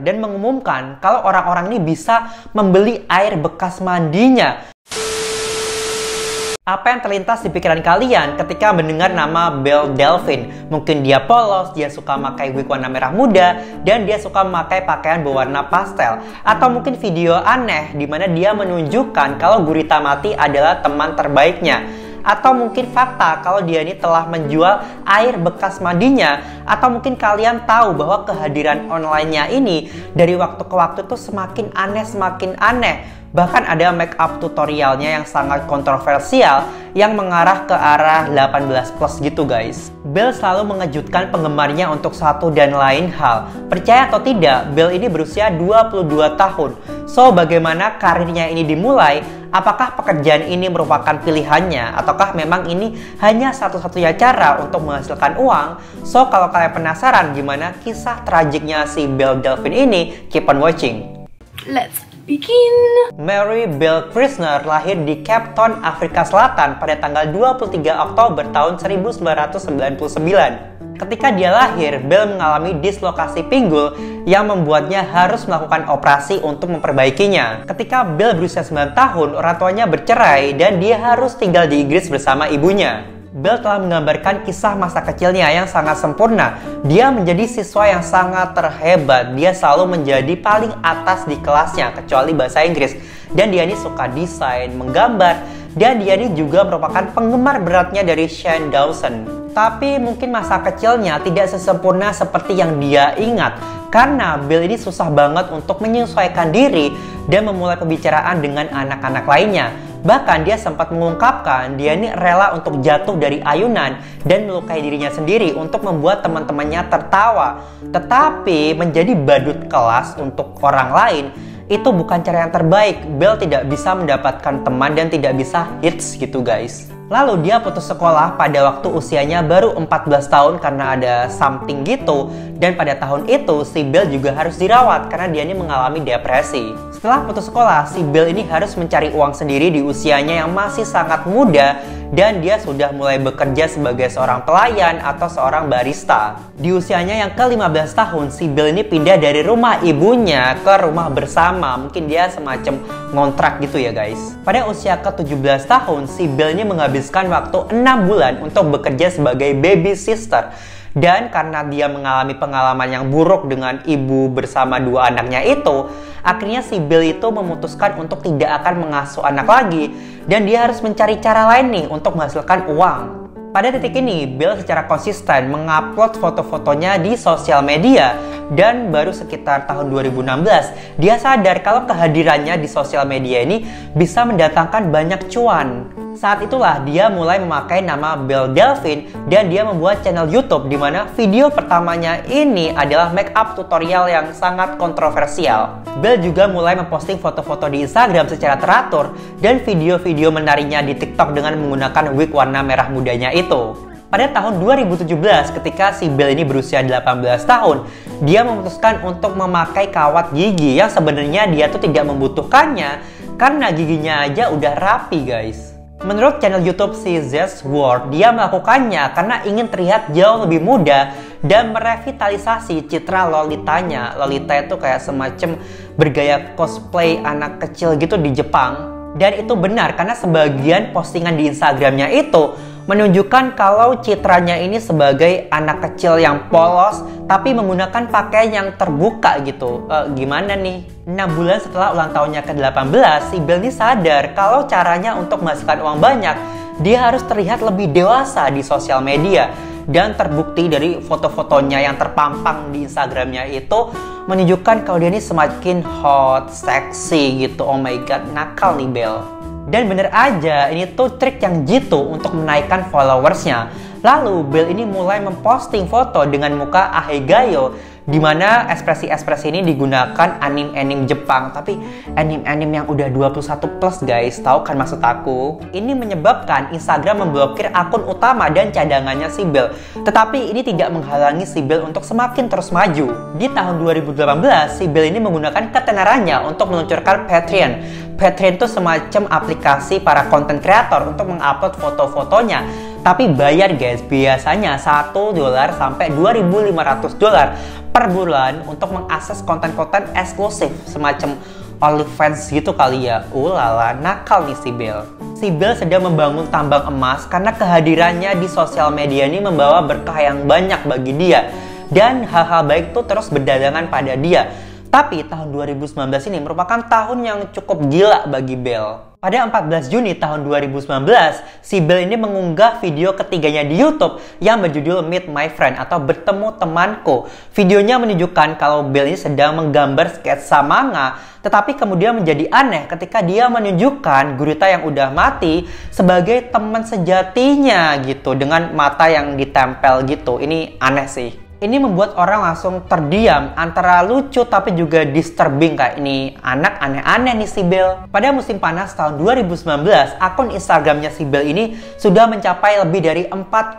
dan mengumumkan kalau orang-orang ini bisa membeli air bekas mandinya. Apa yang terlintas di pikiran kalian ketika mendengar nama Belle Delphine? Mungkin dia polos, dia suka memakai wig warna merah muda, dan dia suka memakai pakaian berwarna pastel. Atau mungkin video aneh di mana dia menunjukkan kalau gurita mati adalah teman terbaiknya. Atau mungkin fakta kalau dia ini telah menjual air bekas mandinya. Atau mungkin kalian tahu bahwa kehadiran online-nya ini dari waktu ke waktu tuh semakin aneh. Bahkan ada make up tutorialnya yang sangat kontroversial yang mengarah ke arah 18 plus gitu guys. Belle selalu mengejutkan penggemarnya untuk satu dan lain hal. Percaya atau tidak, Belle ini berusia 22 tahun. So, bagaimana karirnya ini dimulai? Apakah pekerjaan ini merupakan pilihannya? Ataukah memang ini hanya satu-satunya cara untuk menghasilkan uang? So, kalau kalian penasaran gimana kisah tragiknya si Belle Delphine ini, keep on watching. Let's begin. Mary Belle Krishner lahir di Cape Town, Afrika Selatan pada tanggal 23 Oktober tahun 1999. Ketika dia lahir, Belle mengalami dislokasi pinggul yang membuatnya harus melakukan operasi untuk memperbaikinya. Ketika Belle berusia 9 tahun, orang tuanya bercerai dan dia harus tinggal di Inggris bersama ibunya. Belle telah menggambarkan kisah masa kecilnya yang sangat sempurna. Dia menjadi siswa yang sangat terhebat. Dia selalu menjadi paling atas di kelasnya, kecuali bahasa Inggris. Dan dia ini suka desain, menggambar. Dan dia ini juga merupakan penggemar beratnya dari Shane Dawson. Tapi mungkin masa kecilnya tidak sesempurna seperti yang dia ingat. Karena Belle ini susah banget untuk menyesuaikan diri dan memulai pembicaraan dengan anak-anak lainnya. Bahkan dia sempat mengungkapkan dia ini rela untuk jatuh dari ayunan dan melukai dirinya sendiri untuk membuat teman-temannya tertawa. Tetapi menjadi badut kelas untuk orang lain itu bukan cara yang terbaik. Belle tidak bisa mendapatkan teman dan tidak bisa hits gitu guys. Lalu dia putus sekolah pada waktu usianya baru 14 tahun karena ada something gitu. Dan pada tahun itu si Belle juga harus dirawat karena dia ini mengalami depresi. Setelah putus sekolah, si Belle ini harus mencari uang sendiri di usianya yang masih sangat muda. Dan dia sudah mulai bekerja sebagai seorang pelayan atau seorang barista. Di usianya yang ke-15 tahun, si Belle ini pindah dari rumah ibunya ke rumah bersama. Mungkin dia semacam ngontrak gitu ya guys. Pada usia ke-17 tahun, si Belle ini menghabiskan waktu 6 bulan untuk bekerja sebagai baby sister. Dan karena dia mengalami pengalaman yang buruk dengan ibu bersama dua anaknya itu, akhirnya si Belle itu memutuskan untuk tidak akan mengasuh anak lagi. Dan dia harus mencari cara lain nih untuk menghasilkan uang. Pada titik ini, Belle secara konsisten mengupload foto-fotonya di sosial media. Dan baru sekitar tahun 2016, dia sadar kalau kehadirannya di sosial media ini bisa mendatangkan banyak cuan. Saat itulah dia mulai memakai nama Belle Delphine dan dia membuat channel YouTube di mana video pertamanya ini adalah make up tutorial yang sangat kontroversial. Belle juga mulai memposting foto-foto di Instagram secara teratur dan video-video menarinya di TikTok dengan menggunakan wig warna merah mudanya itu. Pada tahun 2017 ketika si Belle ini berusia 18 tahun, dia memutuskan untuk memakai kawat gigi yang sebenarnya dia tuh tidak membutuhkannya karena giginya aja udah rapi guys. Menurut channel YouTube si Zest World, dia melakukannya karena ingin terlihat jauh lebih muda dan merevitalisasi citra Lolitanya. Lolita itu kayak semacam bergaya cosplay anak kecil gitu di Jepang. Dan itu benar karena sebagian postingan di Instagramnya itu menunjukkan kalau citranya ini sebagai anak kecil yang polos tapi menggunakan pakaian yang terbuka gitu. Gimana nih? 6 bulan setelah ulang tahunnya ke-18, si Belle ini sadar kalau caranya untuk menghasilkan uang banyak, dia harus terlihat lebih dewasa di sosial media. Dan terbukti dari foto-fotonya yang terpampang di Instagramnya itu menunjukkan kalau dia ini semakin hot, seksi gitu. Oh my god, nakal nih Belle. Dan bener aja, ini tuh trik yang jitu untuk menaikkan followersnya. Lalu Belle ini mulai memposting foto dengan muka Ahegayo, di mana ekspresi-ekspresi ini digunakan anime-anime Jepang, tapi anime-anime yang udah 21 plus guys, tahu kan maksud aku? Ini menyebabkan Instagram memblokir akun utama dan cadangannya si Belle. Tetapi ini tidak menghalangi si Belle untuk semakin terus maju. Di tahun 2018, si Belle ini menggunakan ketenarannya untuk meluncurkan Patreon. Patreon itu semacam aplikasi para konten kreator untuk mengupload foto-fotonya. Tapi bayar guys, biasanya $1 sampai $2.500 per bulan untuk mengakses konten-konten eksklusif semacam OnlyFans gitu kali ya. Lala, nakal nih si Bel. Si Bel sedang membangun tambang emas karena kehadirannya di sosial media ini membawa berkah yang banyak bagi dia. Dan hal-hal baik tuh terus berdatangan pada dia. Tapi tahun 2019 ini merupakan tahun yang cukup gila bagi Bel. Pada 14 Juni tahun 2019, si Bel ini mengunggah video ketiganya di YouTube yang berjudul Meet My Friend atau Bertemu Temanku. Videonya menunjukkan kalau Bel ini sedang menggambar sketsa manga, tetapi kemudian menjadi aneh ketika dia menunjukkan gurita yang udah mati sebagai teman sejatinya gitu, dengan mata yang ditempel gitu. Ini aneh sih. Ini membuat orang langsung terdiam, antara lucu tapi juga disturbing, kayak ini anak aneh-aneh nih si Bel. Pada musim panas tahun 2019, akun Instagramnya si Bel ini sudah mencapai lebih dari 4,2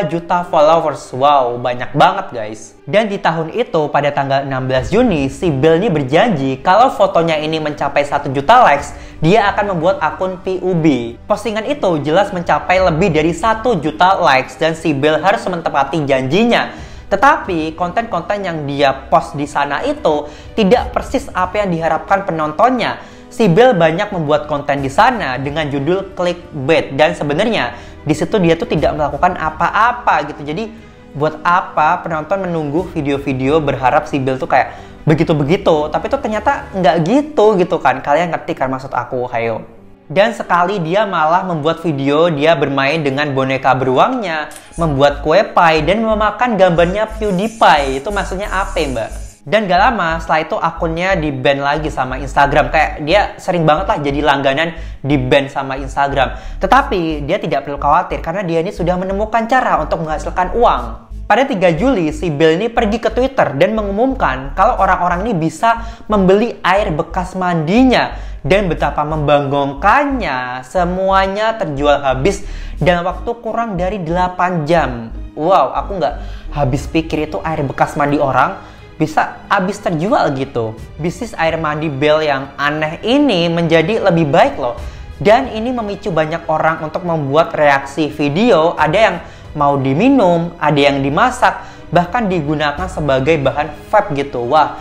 juta followers. Wow, banyak banget guys. Dan di tahun itu, pada tanggal 16 Juni, si Bel ini berjanji kalau fotonya ini mencapai 1 juta likes, dia akan membuat akun PUB. Postingan itu jelas mencapai lebih dari 1 juta likes dan si Bel harus menepati janjinya. Tetapi konten-konten yang dia post di sana itu tidak persis apa yang diharapkan penontonnya. Si Bel banyak membuat konten di sana dengan judul clickbait, dan sebenarnya di situ dia tuh tidak melakukan apa-apa gitu. Jadi buat apa penonton menunggu video-video berharap si Bel tuh kayak begitu-begitu, tapi tuh ternyata nggak gitu kan. Kalian ngerti kan maksud aku? Hayo. Dan sekali dia malah membuat video dia bermain dengan boneka beruangnya, membuat kue pie, dan memakan gambarnya PewDiePie. Itu maksudnya apa ya, Mbak? Dan gak lama setelah itu akunnya di-ban lagi sama Instagram. Kayak dia sering banget lah jadi langganan di-ban sama Instagram. Tetapi dia tidak perlu khawatir karena dia ini sudah menemukan cara untuk menghasilkan uang. Pada 3 Juli, si Bel ini pergi ke Twitter dan mengumumkan kalau orang-orang ini bisa membeli air bekas mandinya. Dan betapa membanggongkannya, semuanya terjual habis dalam waktu kurang dari 8 jam. Wow, aku nggak habis pikir itu air bekas mandi orang bisa habis terjual gitu. Bisnis air mandi Bel yang aneh ini menjadi lebih baik loh. Dan ini memicu banyak orang untuk membuat reaksi video. Ada yang mau diminum, ada yang dimasak, bahkan digunakan sebagai bahan vape gitu. Wah,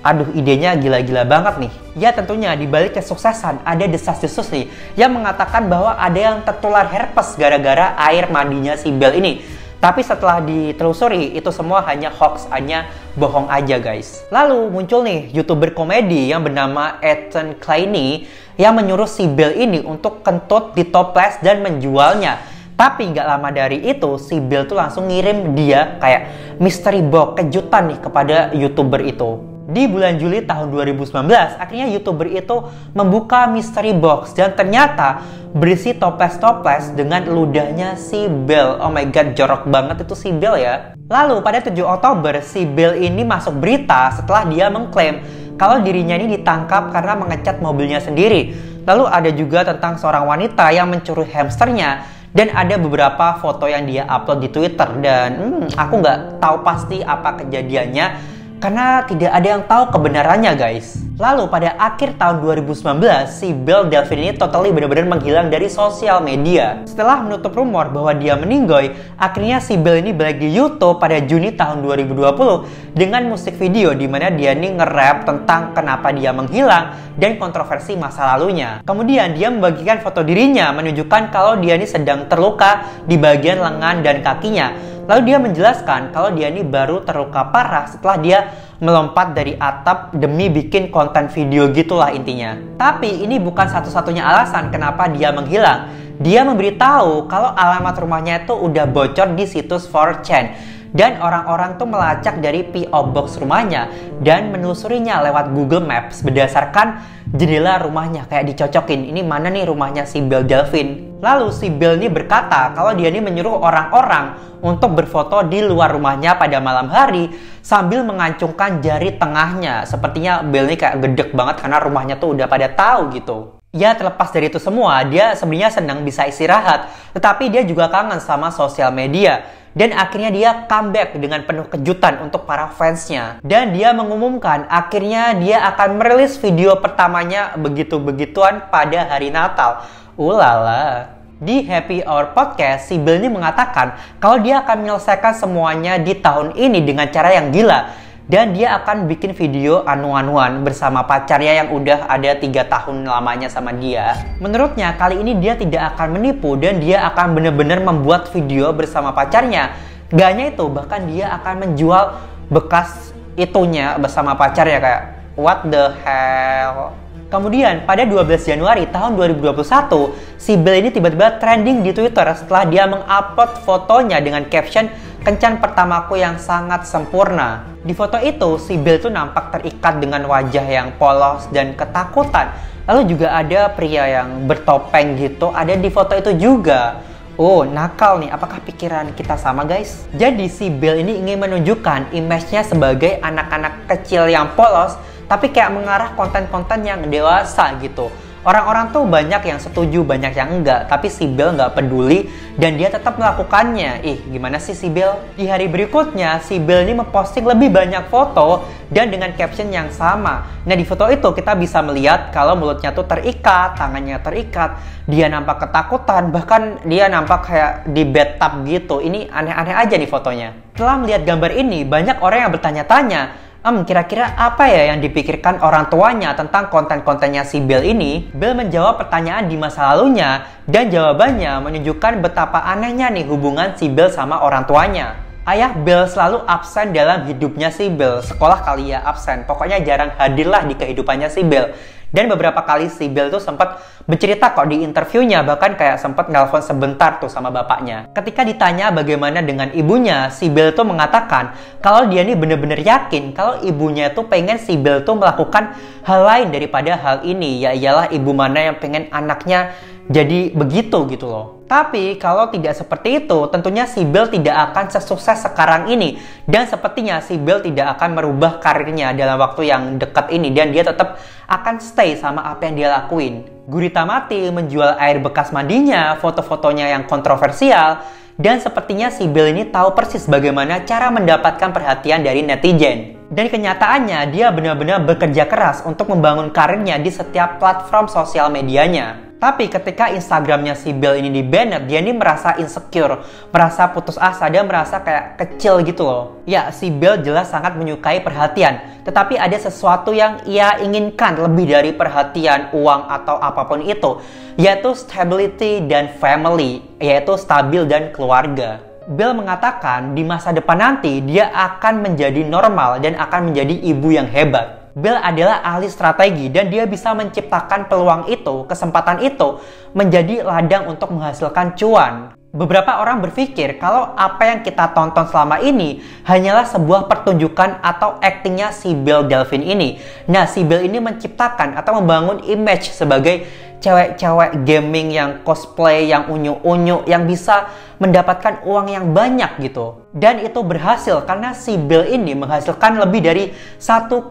aduh, idenya gila-gila banget nih. Ya tentunya di balik kesuksesan ada desas-desus nih yang mengatakan bahwa ada yang tertular herpes gara-gara air mandinya si Bel ini. Tapi setelah ditelusuri itu semua hanya hoax, hanya bohong aja guys. Lalu muncul nih YouTuber komedi yang bernama Ethan Kleiny yang menyuruh si Bel ini untuk kentut di toples dan menjualnya. Tapi nggak lama dari itu si Bel tuh langsung ngirim dia kayak mystery box kejutan nih kepada YouTuber itu. Di bulan Juli tahun 2019, akhirnya YouTuber itu membuka mystery box dan ternyata berisi toples-toples dengan ludahnya si Bel. Oh my god, jorok banget itu si Bel ya. Lalu pada 7 Oktober, si Bel ini masuk berita setelah dia mengklaim kalau dirinya ini ditangkap karena mengecat mobilnya sendiri. Lalu ada juga tentang seorang wanita yang mencuri hamsternya. Dan ada beberapa foto yang dia upload di Twitter. Dan aku nggak tahu pasti apa kejadiannya karena tidak ada yang tahu kebenarannya guys. Lalu pada akhir tahun 2019, si Belle Delphine ini totally benar-benar menghilang dari sosial media. Setelah menutup rumor bahwa dia meninggoy, akhirnya si Belle ini balik di YouTube pada Juni tahun 2020 dengan musik video di mana dia ini nge-rap tentang kenapa dia menghilang dan kontroversi masa lalunya. Kemudian dia membagikan foto dirinya menunjukkan kalau dia ini sedang terluka di bagian lengan dan kakinya. Lalu dia menjelaskan kalau dia ini baru terluka parah setelah dia melompat dari atap demi bikin konten video gitulah intinya. Tapi ini bukan satu-satunya alasan kenapa dia menghilang. Dia memberitahu kalau alamat rumahnya itu udah bocor di situs 4chan. Dan orang-orang tuh melacak dari PO Box rumahnya dan menelusurinya lewat Google Maps berdasarkan jendela rumahnya. Kayak dicocokin, ini mana nih rumahnya si Belle Delphine. Lalu si Belle ini berkata kalau dia ini menyuruh orang-orang untuk berfoto di luar rumahnya pada malam hari sambil mengacungkan jari tengahnya. Sepertinya Belle ini kayak gedek banget karena rumahnya tuh udah pada tahu gitu. Ya terlepas dari itu semua, dia sebenarnya senang bisa istirahat. Tetapi dia juga kangen sama sosial media. Dan akhirnya dia comeback dengan penuh kejutan untuk para fansnya. Dan dia mengumumkan akhirnya dia akan merilis video pertamanya begitu-begituan pada hari Natal. Ulala. Di Happy Hour Podcast, si Belle ini mengatakan kalau dia akan menyelesaikan semuanya di tahun ini dengan cara yang gila. dan dia akan bikin video anu-anuan bersama pacarnya yang udah ada 3 tahun lamanya sama dia. Menurutnya kali ini dia tidak akan menipu dan dia akan bener-bener membuat video bersama pacarnya. Gak hanya itu, bahkan dia akan menjual bekas itunya bersama pacarnya, kayak what the hell. Kemudian pada 12 Januari tahun 2021, si Bill ini tiba-tiba trending di Twitter setelah dia mengupload fotonya dengan caption "Kencan pertamaku yang sangat sempurna". Di foto itu, si Bill tuh nampak terikat dengan wajah yang polos dan ketakutan. Lalu juga ada pria yang bertopeng gitu, ada di foto itu juga. Oh, nakal nih. Apakah pikiran kita sama, guys? Jadi si Bill ini ingin menunjukkan image-nya sebagai anak-anak kecil yang polos, tapi kayak mengarah konten-konten yang dewasa gitu. Orang-orang tuh banyak yang setuju, banyak yang enggak, tapi si Bill nggak peduli dan dia tetap melakukannya. Gimana sih si Bill? Di hari berikutnya, si Bill ini memposting lebih banyak foto dan dengan caption yang sama. Nah, di foto itu kita bisa melihat kalau mulutnya tuh terikat, tangannya terikat, dia nampak ketakutan, bahkan dia nampak kayak di bathtub gitu. Ini aneh-aneh aja nih fotonya. Setelah melihat gambar ini, banyak orang yang bertanya-tanya, kira-kira apa ya yang dipikirkan orang tuanya tentang konten-kontennya si Bill ini? Bill menjawab pertanyaan di masa lalunya dan jawabannya menunjukkan betapa anehnya nih hubungan si Bill sama orang tuanya. Ayah Bill selalu absen dalam hidupnya si Bill. Sekolah kali ya absen, pokoknya jarang hadirlah di kehidupannya si Bill. Dan beberapa kali si Bill tuh sempat bercerita kok di interviewnya, bahkan kayak sempat nelpon sebentar tuh sama bapaknya. Ketika ditanya bagaimana dengan ibunya, si Bill tuh mengatakan kalau dia nih bener-bener yakin kalau ibunya tuh pengen si Bill tuh melakukan hal lain daripada hal ini. Ya iyalah, ibu mana yang pengen anaknya jadi begitu gitu loh. Tapi kalau tidak seperti itu, tentunya si Bill tidak akan sesukses sekarang ini. Dan sepertinya si Bill tidak akan merubah karirnya dalam waktu yang dekat ini. Dan dia tetap akan stay sama apa yang dia lakuin. Gurita mati menjual air bekas mandinya, foto-fotonya yang kontroversial. Dan sepertinya si Bill ini tahu persis bagaimana cara mendapatkan perhatian dari netizen. Dan kenyataannya dia benar-benar bekerja keras untuk membangun karirnya di setiap platform sosial medianya. Tapi ketika Instagramnya si Bill ini di-banned, dia ini merasa insecure, merasa putus asa, dia merasa kayak kecil gitu loh. Ya, si Bill jelas sangat menyukai perhatian, tetapi ada sesuatu yang ia inginkan lebih dari perhatian, uang, atau apapun itu, yaitu stability dan family, yaitu stabil dan keluarga. Bill mengatakan di masa depan nanti dia akan menjadi normal dan akan menjadi ibu yang hebat. Bill adalah ahli strategi dan dia bisa menciptakan peluang itu, kesempatan itu menjadi ladang untuk menghasilkan cuan. Beberapa orang berpikir kalau apa yang kita tonton selama ini hanyalah sebuah pertunjukan atau aktingnya si Bill Delphine ini. Nah, si Bill ini menciptakan atau membangun image sebagai cewek-cewek gaming yang cosplay, yang unyu-unyu, yang bisa mendapatkan uang yang banyak gitu. Dan itu berhasil karena si Bill ini menghasilkan lebih dari 1,2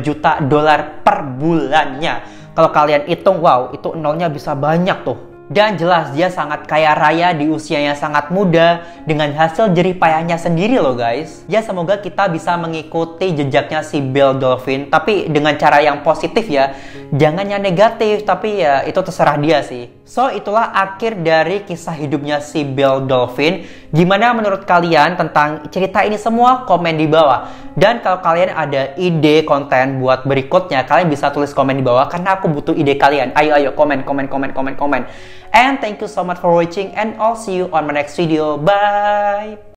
juta dolar per bulannya. Kalau kalian hitung, wow, itu nolnya bisa banyak tuh. Dan jelas dia sangat kaya raya di usianya sangat muda dengan hasil jerih payahnya sendiri loh guys. Ya semoga kita bisa mengikuti jejaknya si Bill Delphine, tapi dengan cara yang positif ya. Jangan yang negatif, tapi ya itu terserah dia sih. So itulah akhir dari kisah hidupnya si Bill Delphine. Gimana menurut kalian tentang cerita ini semua? Komen di bawah. Dan kalau kalian ada ide konten buat berikutnya, kalian bisa tulis komen di bawah karena aku butuh ide kalian. Ayo komen. And thank you so much for watching and I'll see you on my next video. Bye!